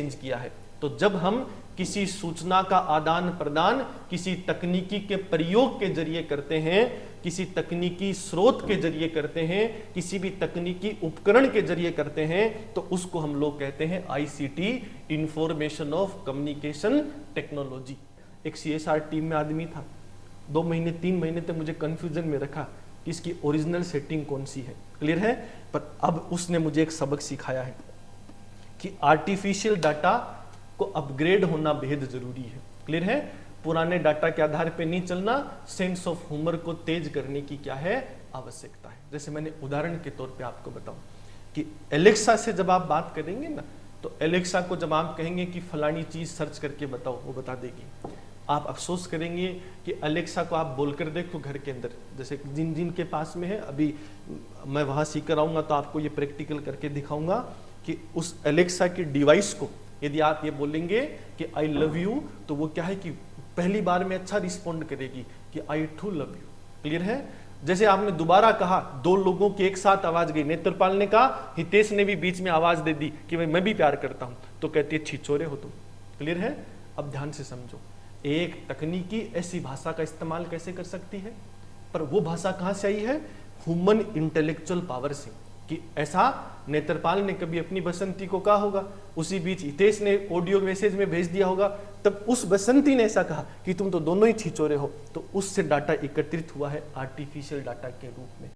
Change किया है। तो जब हम किसी सूचना का आदान प्रदान किसी तकनीकी के प्रयोग के जरिए करते हैं, किसी तकनीकी स्रोत के जरिए करते हैं, किसी भी तकनीकी उपकरण के जरिए करते हैं, तो उसको हम लोग कहते हैं ICT, information of communication technology. एक सीएसआर टीम में आदमी था, 2 महीने 3 महीने तक मुझे कंफ्यूजन में रखा कि इसकी ओरिजिनल सेटिंग कौन सी है। क्लियर है? पर अब उसने मुझे एक सबक सिखाया है कि आर्टिफिशियल डाटा को अपग्रेड होना बेहद जरूरी है। क्लियर है? पुराने डाटा के आधार पे नहीं चलना, सेंस ऑफ ह्यूमर को तेज करने की क्या है, आवश्यकता है। जैसे मैंने उदाहरण के तौर पे आपको बताऊं कि एलेक्सा से जब आप बात करेंगे ना, तो एलेक्सा को जब आप कहेंगे कि फलानी चीज सर्च करके बताओ, वो बता देगी। आप अफसोस करेंगे कि अलेक्सा को आप बोलकर देखो घर के अंदर, जैसे जिन जिन के पास में है, अभी मैं वहां सीख आऊंगा तो आपको ये प्रैक्टिकल करके दिखाऊंगा कि उस एलेक्सा की डिवाइस को यदि आप ये बोलेंगे कि आई लव यू, तो वो क्या है कि पहली बार में अच्छा रिस्पॉन्ड करेगी कि आई टू लव यू। क्लियर है? जैसे आपने दोबारा कहा, 2 लोगों की एक साथ आवाज गई, नेत्रपाल ने कहा, हितेश ने भी बीच में आवाज दे दी कि मैं भी प्यार करता हूं, तो कहती है छिछोरे हो तुम। क्लियर है? अब ध्यान से समझो, एक तकनीकी ऐसी भाषा का इस्तेमाल कैसे कर सकती है, पर वो भाषा कहां से आई है, ह्यूमन इंटेलेक्चुअल पावर से। कि ऐसा नेत्रपाल ने कभी अपनी बसंती को कहा होगा, उसी बीच हितेश ने ऑडियो मैसेज में भेज दिया होगा, तब उस बसंती ने ऐसा कहा कि तुम तो दोनों ही छिछोरे हो, तो उससे डाटा एकत्रित हुआ है आर्टिफिशियल डाटा के रूप में।